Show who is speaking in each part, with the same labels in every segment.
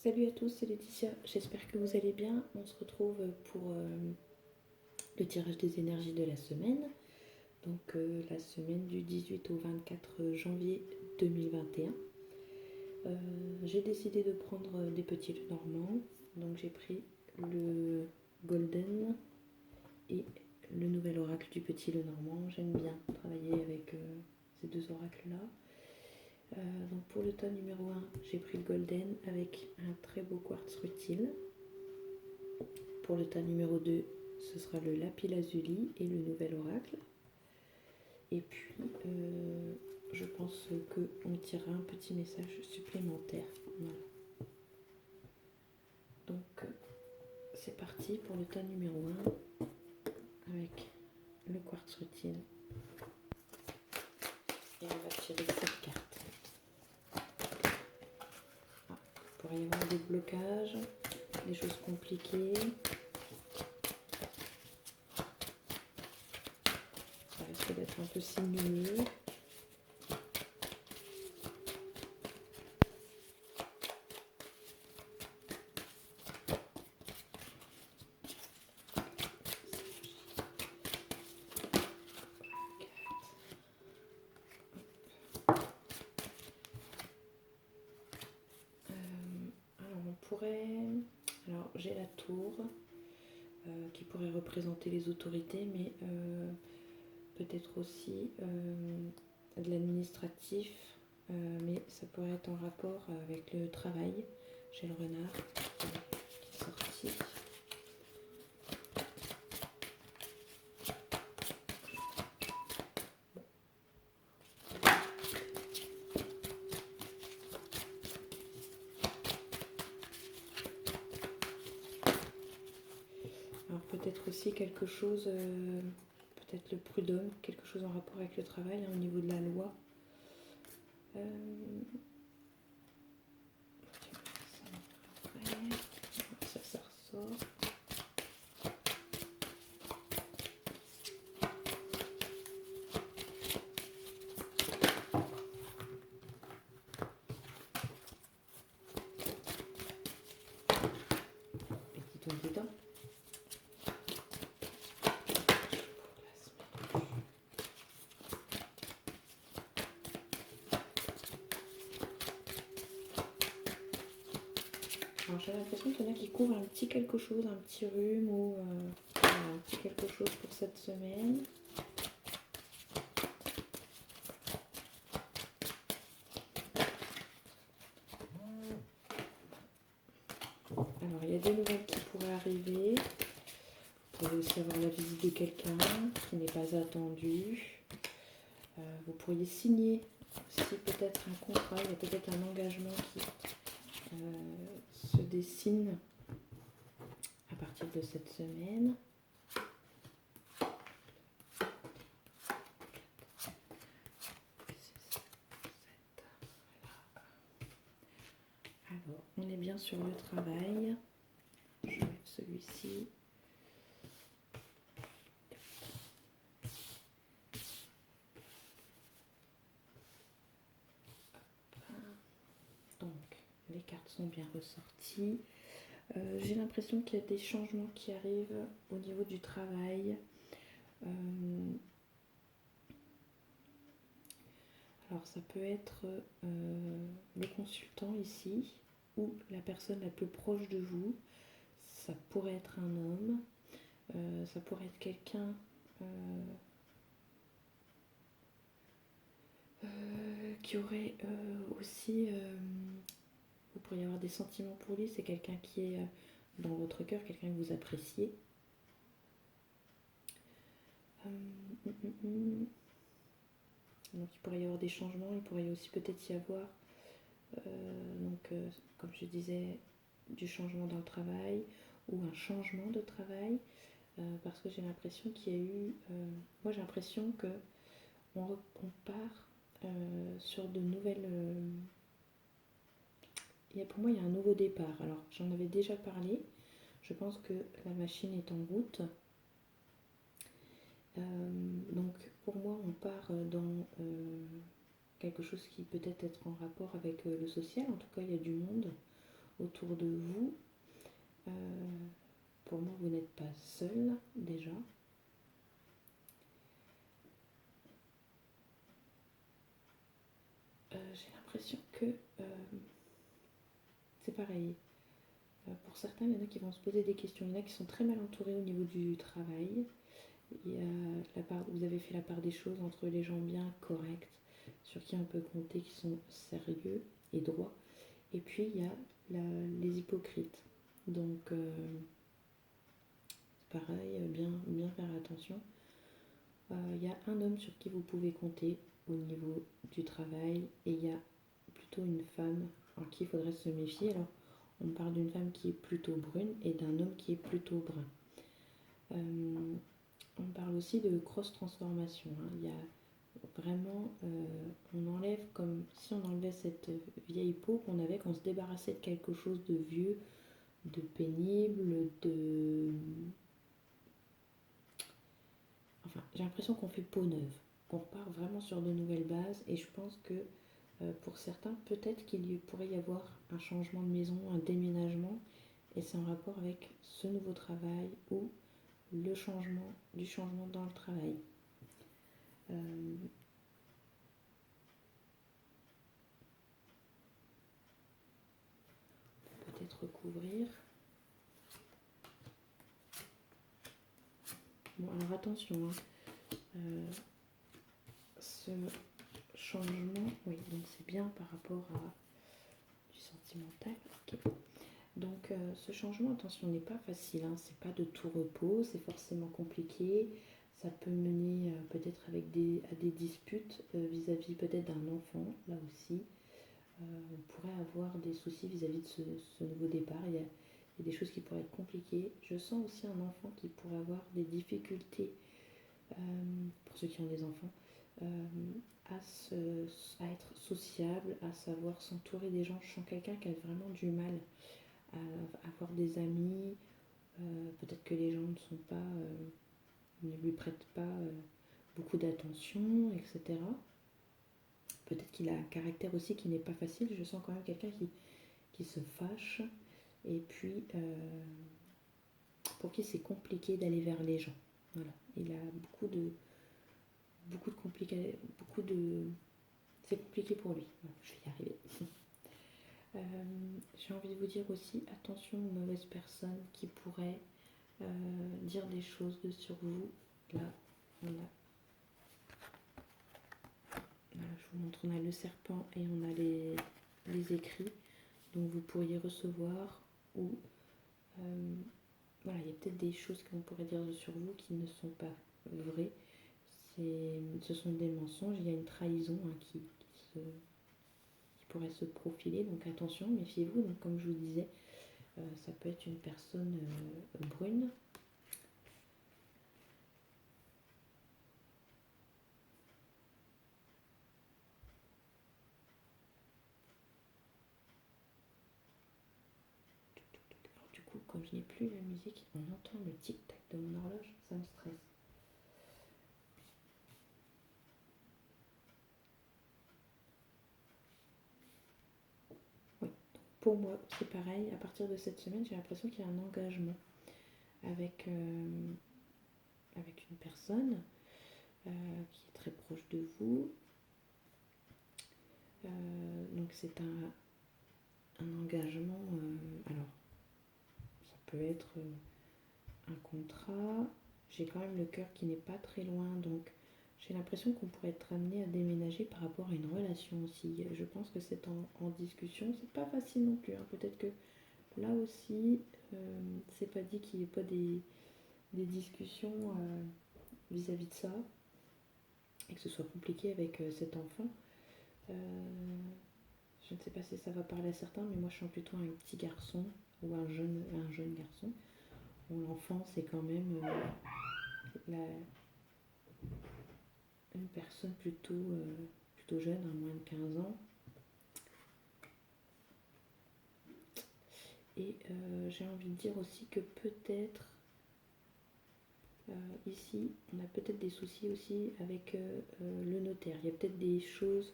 Speaker 1: Salut à tous, c'est Laetitia, j'espère que vous allez bien. On se retrouve pour le tirage des énergies de la semaine. Donc la semaine du 18 au 24 janvier 2021. J'ai décidé de prendre des petits Lenormand. Donc j'ai pris le Golden et le nouvel oracle du petit Lenormand. J'aime bien travailler avec ces deux oracles-là. Donc pour le tas numéro 1, j'ai pris le Golden avec un très beau quartz rutile. Pour le tas numéro 2, ce sera le lapis lazuli et le nouvel oracle. Et puis, je pense qu'on tirera un petit message supplémentaire. Voilà. Donc, c'est parti pour le tas numéro 1 avec le quartz rutile. Et on va tirer cette carte. Ah, il pourrait y avoir des blocages, des choses compliquées. Ça risque d'être un peu sinueux. Alors j'ai la tour qui pourrait représenter les autorités, mais peut-être aussi de l'administratif, mais ça pourrait être en rapport avec le travail. J'ai le renard qui est sorti. Alors peut-être aussi quelque chose, peut-être le prud'homme, quelque chose en rapport avec le travail, au niveau de la loi. Ça ressort. Petit tour dedans. Alors j'ai l'impression qu'il y en a qui couvrent un petit quelque chose, un petit rhume ou un petit quelque chose pour cette semaine. Alors il y a des nouvelles qui pourraient arriver. Vous pouvez aussi avoir la visite de quelqu'un qui n'est pas attendu. Vous pourriez signer aussi peut-être un contrat, il y a peut-être un engagement qui se dessine à partir de cette semaine. Alors, on est bien sur le travail. Je mets celui-ci. Donc, les cartes sont bien ressorties. J'ai l'impression qu'il y a des changements qui arrivent au niveau du travail. Alors ça peut être le consultant ici ou la personne la plus proche de vous. Ça pourrait être un homme, ça pourrait être quelqu'un qui aurait aussi... vous pourriez avoir des sentiments pour lui, c'est quelqu'un qui est dans votre cœur, quelqu'un que vous appréciez. Donc il pourrait y avoir des changements, il pourrait aussi peut-être y avoir, comme je disais, du changement dans le travail ou un changement de travail, parce que j'ai l'impression qu'il y a eu, moi j'ai l'impression que on part sur de nouvelles, pour moi il y a un nouveau départ. Alors j'en avais déjà parlé, je pense que la machine est en route. Donc pour moi on part dans quelque chose qui peut être en rapport avec le social. En tout cas il y a du monde autour de vous. Pour moi, vous n'êtes pas seul déjà. J'ai l'impression que c'est pareil. Pour certains, il y en a qui vont se poser des questions. Il y en a qui sont très mal entourés au niveau du travail. Il y a vous avez fait la part des choses entre les gens bien corrects, sur qui on peut compter, qui sont sérieux et droits. Et puis il y a les hypocrites. Donc c'est pareil, bien faire attention. Il y a un homme sur qui vous pouvez compter au niveau du travail et il y a plutôt une femme en qui il faudrait se méfier. Alors on parle d'une femme qui est plutôt brune et d'un homme qui est plutôt brun. On parle aussi de cross-transformation. Il y a vraiment, on enlève comme si on enlevait cette vieille peau qu'on avait, qu'on se débarrassait de quelque chose de vieux, de pénible, Enfin, j'ai l'impression qu'on fait peau neuve, qu'on repart vraiment sur de nouvelles bases et je pense que pour certains, peut-être qu'il pourrait y avoir un changement de maison, un déménagement et c'est en rapport avec ce nouveau travail ou du changement dans le travail. Peut-être recouvrir. Bon, alors attention, ce changement, oui, donc c'est bien par rapport à du sentimental. Okay. Donc ce changement, attention, n'est pas facile, c'est pas de tout repos, c'est forcément compliqué. Ça peut mener peut-être à des disputes vis-à-vis peut-être d'un enfant, là aussi. On pourrait avoir des soucis vis-à-vis de ce nouveau départ. Il y a des choses qui pourraient être compliquées. Je sens aussi un enfant qui pourrait avoir des difficultés, pour ceux qui ont des enfants, à être sociable, à savoir s'entourer des gens. Je sens quelqu'un qui a vraiment du mal à avoir des amis. Peut-être que les gens ne lui prêtent pas beaucoup d'attention, etc. Peut-être qu'il a un caractère aussi qui n'est pas facile. Je sens quand même quelqu'un qui se fâche et puis pour qui c'est compliqué d'aller vers les gens. Voilà. Il a beaucoup de complications. C'est compliqué pour lui. Voilà, je vais y arriver. J'ai envie de vous dire aussi, attention aux mauvaises personnes qui pourraient dire des choses sur vous. Là, je vous montre, on a le serpent et on a les écrits. Donc vous pourriez recevoir ou voilà, il y a peut-être des choses qu'on pourrait dire sur vous qui ne sont pas vraies. Ce sont des mensonges, il y a une trahison qui pourrait se profiler, donc attention, méfiez-vous. Donc comme je vous disais, ça peut être une personne brune. Alors du coup, comme je n'ai plus la musique, on entend le tic-tac de mon horloge, ça me stresse. Oui, donc pour moi, c'est pareil. À partir de cette semaine, j'ai l'impression qu'il y a un engagement avec une personne qui est très proche de vous. Donc c'est un engagement, alors ça peut être un contrat. J'ai quand même le cœur qui n'est pas très loin, donc j'ai l'impression qu'on pourrait être amené à déménager par rapport à une relation aussi. Je pense que c'est en discussion, c'est pas facile non plus. Peut-être que là aussi, c'est pas dit qu'il n'y ait pas des discussions vis-à-vis de ça et que ce soit compliqué avec cet enfant. Je ne sais pas si ça va parler à certains, mais moi je sens plutôt un petit garçon ou un jeune garçon. Bon, l'enfant, c'est quand même une personne plutôt jeune, à moins de 15 ans. Et j'ai envie de dire aussi que peut-être, ici, on a peut-être des soucis aussi avec le notaire. Il y a peut-être des choses,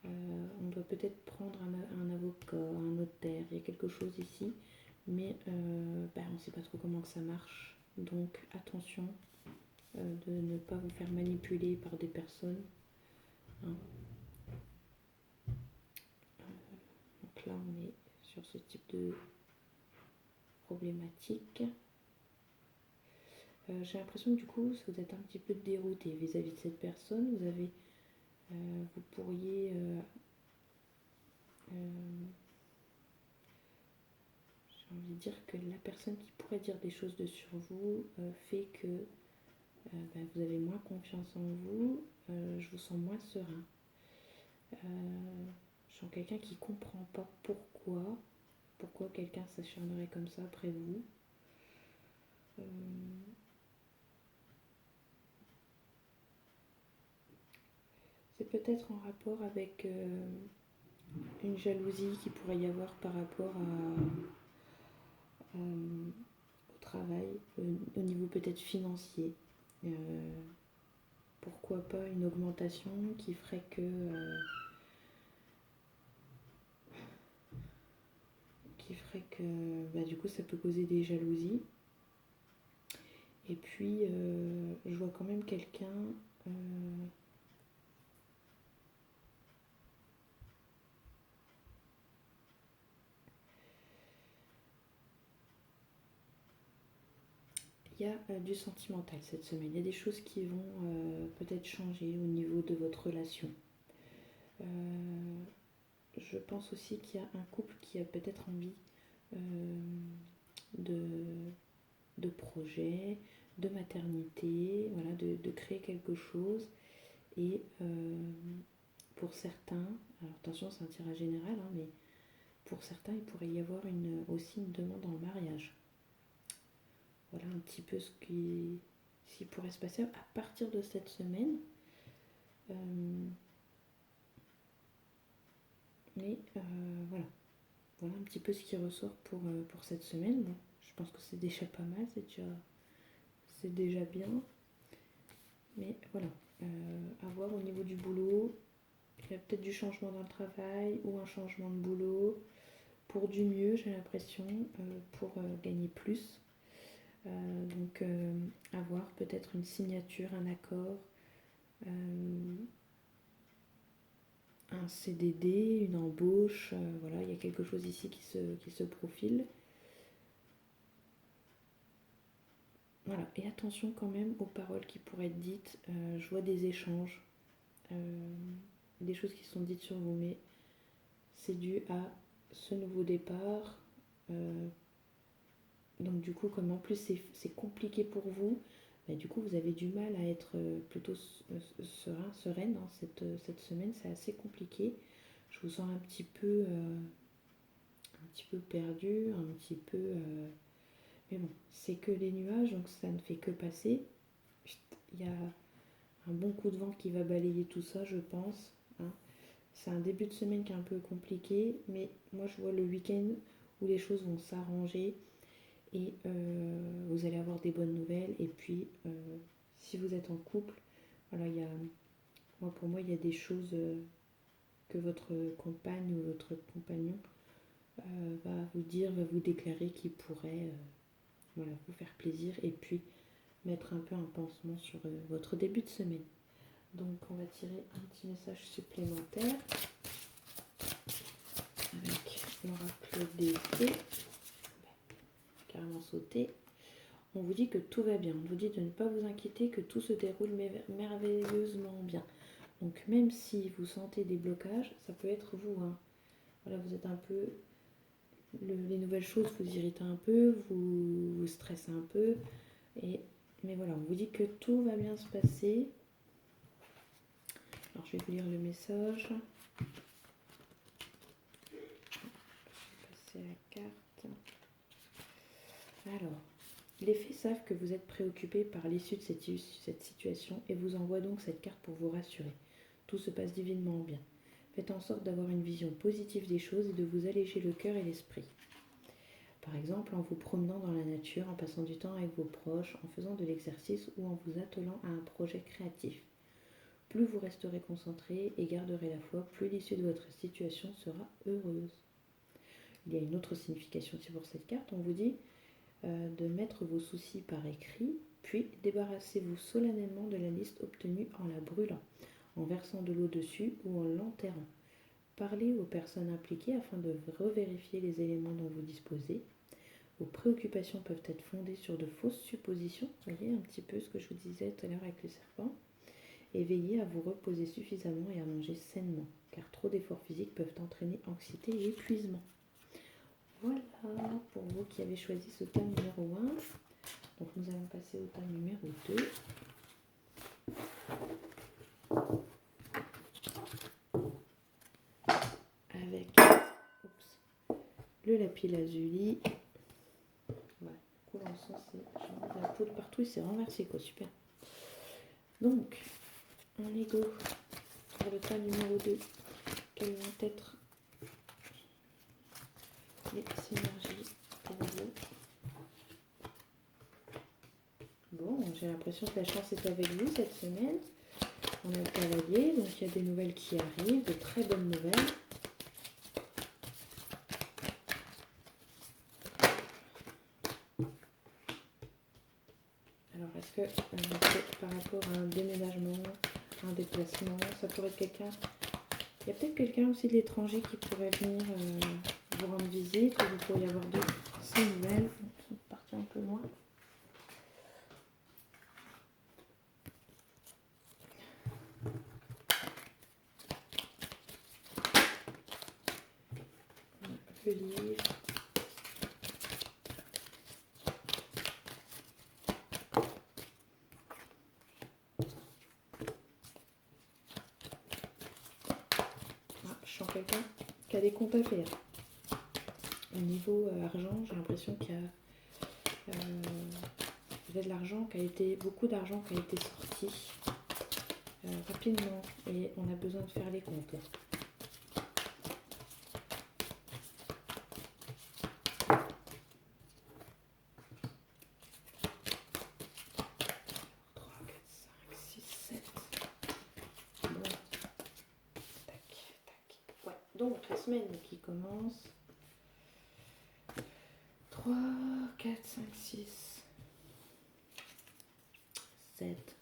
Speaker 1: on doit peut-être prendre un avocat, un chemin de terre. Il y a quelque chose ici, mais on ne sait pas trop comment que ça marche. Donc attention de ne pas vous faire manipuler par des personnes. Hein. Donc là, on est sur ce type de problématique. J'ai l'impression que du coup, vous êtes un petit peu dérouté vis-à-vis de cette personne. Vous pourriez... j'ai envie de dire que la personne qui pourrait dire des choses sur vous fait que vous avez moins confiance en vous. Je vous sens moins serein. Je sens quelqu'un qui comprend pas pourquoi quelqu'un s'acharnerait comme ça après vous. C'est peut-être en rapport avec une jalousie qu'il pourrait y avoir par rapport au travail, au niveau peut-être financier. Pourquoi pas une augmentation qui ferait que du coup ça peut causer des jalousies. Et puis je vois quand même quelqu'un il y a du sentimental cette semaine. Il y a des choses qui vont peut-être changer au niveau de votre relation. Je pense aussi qu'il y a un couple qui a peut-être envie de projet, de maternité, voilà, de créer quelque chose. Et pour certains, alors attention c'est un tirage général, hein, mais pour certains il pourrait y avoir aussi une demande en mariage. Voilà un petit peu ce qui pourrait se passer à partir de cette semaine. Mais voilà un petit peu ce qui ressort pour cette semaine. Bon, je pense que c'est déjà pas mal, c'est déjà bien. Mais voilà, à voir au niveau du boulot. Il y a peut-être du changement dans le travail ou un changement de boulot pour du mieux, j'ai l'impression, pour gagner plus. Donc avoir peut-être une signature, un accord, un CDD, une embauche, voilà, il y a quelque chose ici qui se profile. Voilà, et attention quand même aux paroles qui pourraient être dites. Je vois des échanges, des choses qui sont dites sur vous, mais c'est dû à ce nouveau départ. Donc du coup, comme en plus c'est compliqué pour vous, du coup vous avez du mal à être plutôt sereine hein, cette semaine, c'est assez compliqué. Je vous sens un petit peu perdu, un petit peu... Mais bon, c'est que les nuages, donc ça ne fait que passer. Il y a un bon coup de vent qui va balayer tout ça, je pense. Hein. C'est un début de semaine qui est un peu compliqué, mais moi je vois le week-end où les choses vont s'arranger et vous allez avoir des bonnes nouvelles. Et puis, si vous êtes en couple, voilà, pour moi, il y a des choses que votre compagne ou votre compagnon va vous dire, va vous déclarer qui pourrait vous faire plaisir et puis mettre un peu un pansement sur votre début de semaine. Donc on va tirer un petit message supplémentaire avec l'oracle des fées. Carrément sauté. On vous dit que tout va bien. On vous dit de ne pas vous inquiéter, que tout se déroule merveilleusement bien. Donc même si vous sentez des blocages, ça peut être vous. Hein. Voilà, vous êtes un peu... les nouvelles choses vous irritent un peu, vous stressez un peu. Mais voilà, on vous dit que tout va bien se passer. Alors je vais vous lire le message. Je vais passer la carte. Alors, les fées savent que vous êtes préoccupé par l'issue de cette situation et vous envoient donc cette carte pour vous rassurer. Tout se passe divinement bien. Faites en sorte d'avoir une vision positive des choses et de vous alléger le cœur et l'esprit. Par exemple, en vous promenant dans la nature, en passant du temps avec vos proches, en faisant de l'exercice ou en vous attelant à un projet créatif. Plus vous resterez concentré et garderez la foi, plus l'issue de votre situation sera heureuse. Il y a une autre signification aussi pour cette carte. On vous dit de mettre vos soucis par écrit, puis débarrassez-vous solennellement de la liste obtenue en la brûlant, en versant de l'eau dessus ou en l'enterrant. Parlez aux personnes impliquées afin de revérifier les éléments dont vous disposez. Vos préoccupations peuvent être fondées sur de fausses suppositions, vous voyez un petit peu ce que je vous disais tout à l'heure avec le serpent, et veillez à vous reposer suffisamment et à manger sainement, car trop d'efforts physiques peuvent entraîner anxiété et épuisement. Voilà pour vous qui avez choisi ce thème numéro 1. Donc nous allons passer au thème numéro 2. Avec le lapis lazuli. Voilà, du coup l'encens, j'ai mis de la poudre partout, il s'est renversé quoi, super. Donc, on est go pour le thème numéro 2. Quelles vont être les synergies pour vous? Bon, j'ai l'impression que la chance est avec vous cette semaine. On a le cavalier, donc il y a des nouvelles qui arrivent, de très bonnes nouvelles. Alors, est-ce que c'est par rapport à un déménagement, un déplacement, ça pourrait être quelqu'un... Il y a peut-être quelqu'un aussi de l'étranger qui pourrait venir vous rendre visite, ou vous pourriez avoir de ces nouvelles. On va partir un peu loin. Le livre. Ah, je sens quelqu'un qui a des comptes à faire. Au niveau argent, j'ai l'impression qu'il y a de l'argent qui a été, beaucoup d'argent qui a été sorti rapidement et on a besoin de faire les comptes. Donc, la semaine qui commence. 3, 4, 5, 6, 7.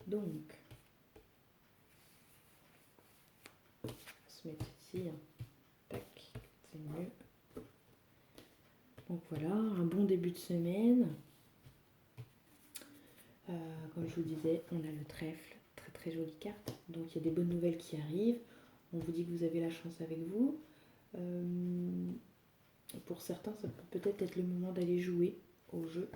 Speaker 1: Donc, on va se mettre ici. Hein. Tac, c'est mieux. Donc voilà, un bon début de semaine. Comme je vous disais, on a le trèfle. Très très jolie carte. Donc il y a des bonnes nouvelles qui arrivent. On vous dit que vous avez la chance avec vous. Pour certains, ça peut peut-être être le moment d'aller jouer au jeu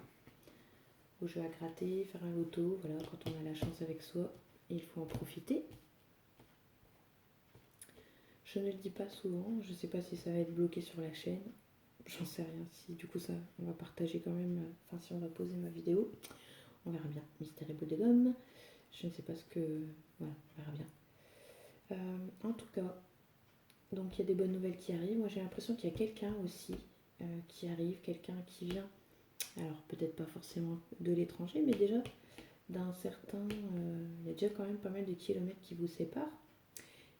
Speaker 1: à gratter, faire un loto. Voilà, quand on a la chance avec soi, il faut en profiter. Je ne le dis pas souvent, je ne sais pas si ça va être bloqué sur la chaîne. J'en sais rien, si du coup ça, on va partager quand même, enfin si on va poser ma vidéo, on verra bien. Mystère et boule de gomme, je ne sais pas ce que, voilà, on verra bien. En tout cas, donc il y a des bonnes nouvelles qui arrivent. Moi j'ai l'impression qu'il y a quelqu'un aussi qui arrive, quelqu'un qui vient, alors peut-être pas forcément de l'étranger, mais déjà d'un certain, il y a déjà quand même pas mal de kilomètres qui vous séparent.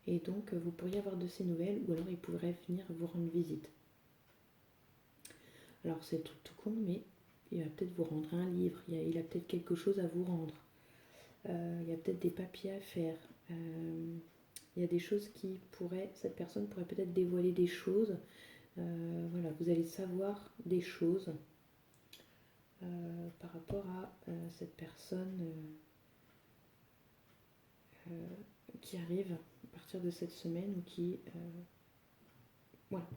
Speaker 1: Et donc vous pourriez avoir de ces nouvelles, ou alors il pourrait venir vous rendre visite. Alors c'est tout con, mais il va peut-être vous rendre un livre, il a peut-être quelque chose à vous rendre. Il y a peut-être des papiers à faire. Il y a des choses qui pourraient, cette personne pourrait peut-être dévoiler des choses. Voilà, vous allez savoir des choses par rapport à cette personne qui arrive à partir de cette semaine ou qui... voilà.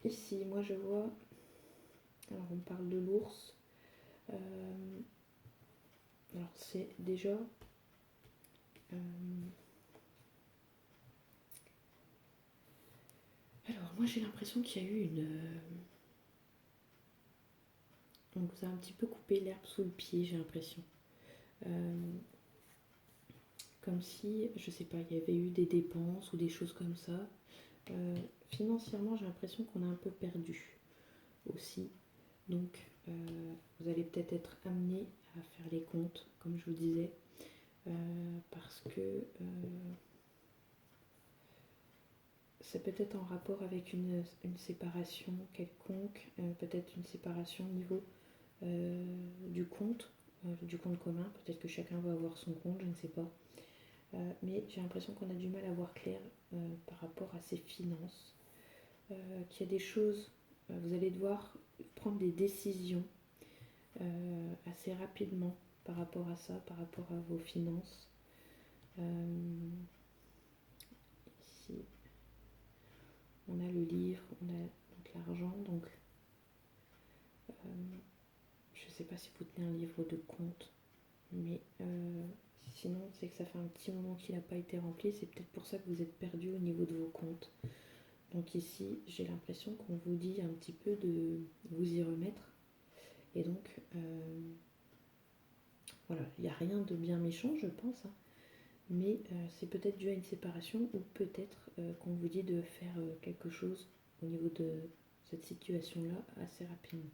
Speaker 1: Ici, moi je vois... Alors on parle de l'ours. Alors c'est déjà... Alors moi j'ai l'impression qu'il y a eu une... On vous a un petit peu coupé l'herbe sous le pied, j'ai l'impression. Comme si, je sais pas, il y avait eu des dépenses ou des choses comme ça. Financièrement, j'ai l'impression qu'on a un peu perdu aussi. Donc, vous allez peut-être être amené à faire les comptes, comme je vous disais, parce que c'est peut-être en rapport avec une séparation quelconque, peut-être une séparation au niveau du compte commun. Peut-être que chacun va avoir son compte, je ne sais pas. Mais j'ai l'impression qu'on a du mal à voir clair par rapport à ses finances, qu'il y a des choses, vous allez devoir prendre des décisions assez rapidement par rapport à ça, par rapport à vos finances. Ici, on a le livre, on a donc l'argent, donc je ne sais pas si vous tenez un livre de compte, mais sinon c'est que ça fait un petit moment qu'il n'a pas été rempli, c'est peut-être pour ça que vous êtes perdu au niveau de vos comptes. Donc ici, j'ai l'impression qu'on vous dit un petit peu de vous y remettre. Et donc, voilà, il n'y a rien de bien méchant, je pense, hein, mais c'est peut-être dû à une séparation ou peut-être qu'on vous dit de faire quelque chose au niveau de cette situation-là assez rapidement.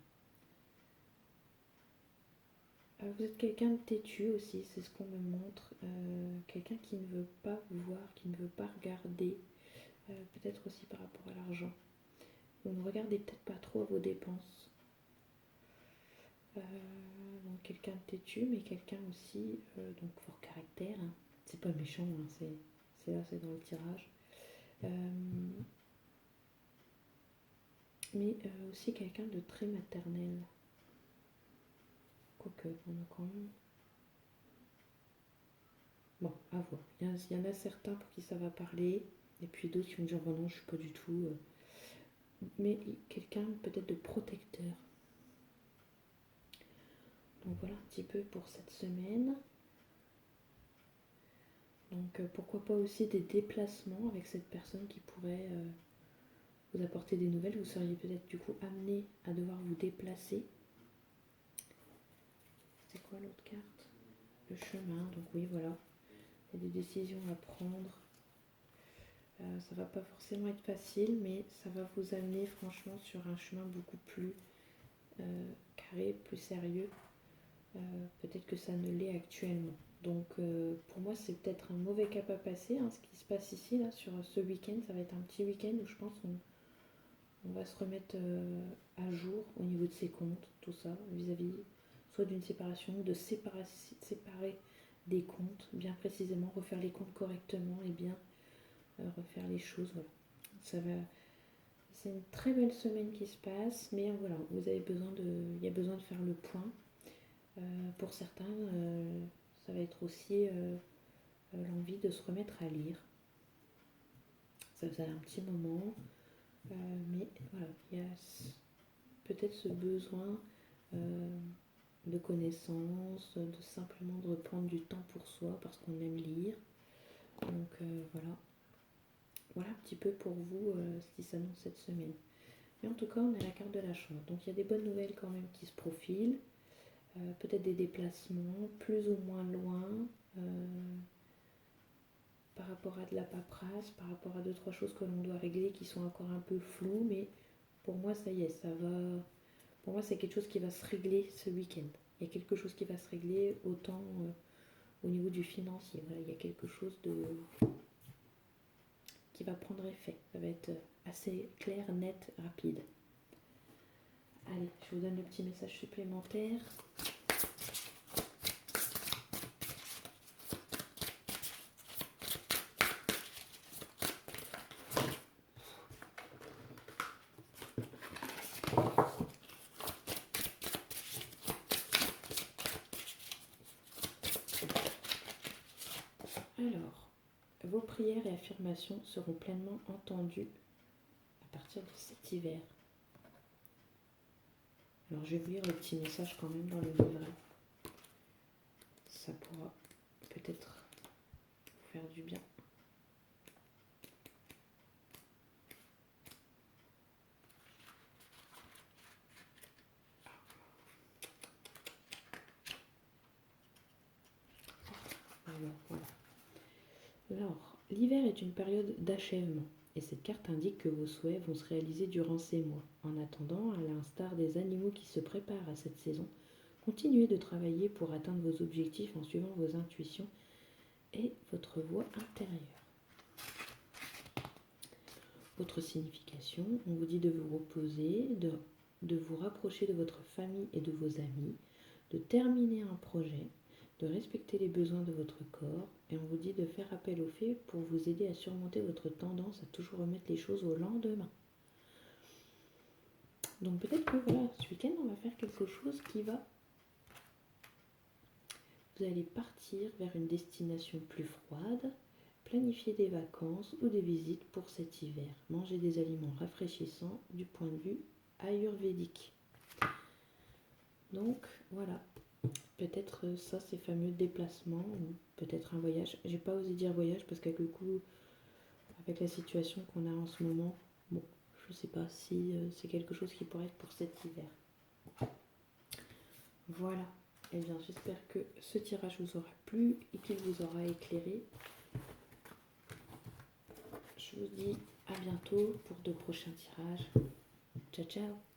Speaker 1: Vous êtes quelqu'un de têtu aussi, c'est ce qu'on me montre. Quelqu'un qui ne veut pas voir, qui ne veut pas regarder. Peut-être aussi par rapport à l'argent. Vous ne regardez peut-être pas trop à vos dépenses. Donc quelqu'un de têtu, mais quelqu'un aussi, donc fort caractère. Hein. C'est pas méchant, hein, c'est là, c'est dans le tirage. Mais aussi quelqu'un de très maternel. Quoique, on a quand même... Bon, à voir. Il y en a certains pour qui ça va parler, et puis d'autres qui vont dire, bon non, je suis pas du tout... Mais quelqu'un peut-être de protecteur. Donc voilà un petit peu pour cette semaine. Donc pourquoi pas aussi des déplacements avec cette personne qui pourrait vous apporter des nouvelles. Vous seriez peut-être du coup amené à devoir vous déplacer. C'est quoi l'autre carte? Le chemin. Donc oui, voilà. Il y a des décisions à prendre. Ça va pas forcément être facile, mais ça va vous amener franchement sur un chemin beaucoup plus carré, plus sérieux. Peut-être que ça ne l'est actuellement. Donc pour moi c'est peut-être un mauvais cap à passer, hein, ce qui se passe ici là sur ce week-end. Ça va être un petit week-end où je pense on va se remettre à jour au niveau de ses comptes, tout ça, vis-à-vis soit d'une séparation, de séparer des comptes, bien précisément, refaire les comptes correctement et bien refaire les choses. Voilà. Ça va. C'est une très belle semaine qui se passe, mais voilà, vous avez besoin il y a besoin de faire le point. Pour certains, ça va être aussi l'envie de se remettre à lire. Ça faisait un petit moment, mais voilà, il y a peut-être ce besoin de connaissances, de simplement de reprendre du temps pour soi parce qu'on aime lire. Donc voilà. Voilà un petit peu pour vous ce qui s'annonce cette semaine. Mais en tout cas, on a la carte de la chance. Donc il y a des bonnes nouvelles quand même qui se profilent. Peut-être des déplacements, plus ou moins loin, par rapport à de la paperasse, par rapport à 2-3 choses que l'on doit régler qui sont encore un peu floues, mais pour moi ça y est, ça va. Pour moi c'est quelque chose qui va se régler ce week-end. Il y a quelque chose qui va se régler autant au niveau du financier. Voilà, il y a quelque chose qui va prendre effet. Ça va être assez clair, net, rapide. Allez, je vous donne le petit message supplémentaire. Alors, vos prières et affirmations seront pleinement entendues à partir de cet hiver. Alors, je vais vous lire le petit message quand même dans le livret. Ça pourra peut-être vous faire du bien. Alors, l'hiver est une période d'achèvement et cette carte indique que vos souhaits vont se réaliser durant ces mois. En attendant, à l'instar des animaux qui se préparent à cette saison, Continuez de travailler pour atteindre vos objectifs en suivant vos intuitions et votre voix intérieure. Votre signification, on vous dit de vous reposer, de vous rapprocher de votre famille et de vos amis, de terminer un projet, de respecter les besoins de votre corps, et on vous dit de faire appel aux fées pour vous aider à surmonter votre tendance à toujours remettre les choses au lendemain. Donc peut-être que voilà, ce week-end, on va faire quelque chose qui va... Vous allez partir vers une destination plus froide, planifier des vacances ou des visites pour cet hiver. Manger des aliments rafraîchissants du point de vue ayurvédique. Donc voilà, peut-être ça, ces fameux déplacements ou peut-être un voyage. J'ai pas osé dire voyage parce qu'avec le coup, avec la situation qu'on a en ce moment, bon, je sais pas si c'est quelque chose qui pourrait être pour cet hiver. Voilà. Eh bien, j'espère que ce tirage vous aura plu et qu'il vous aura éclairé. Je vous dis à bientôt pour de prochains tirages. Ciao, ciao!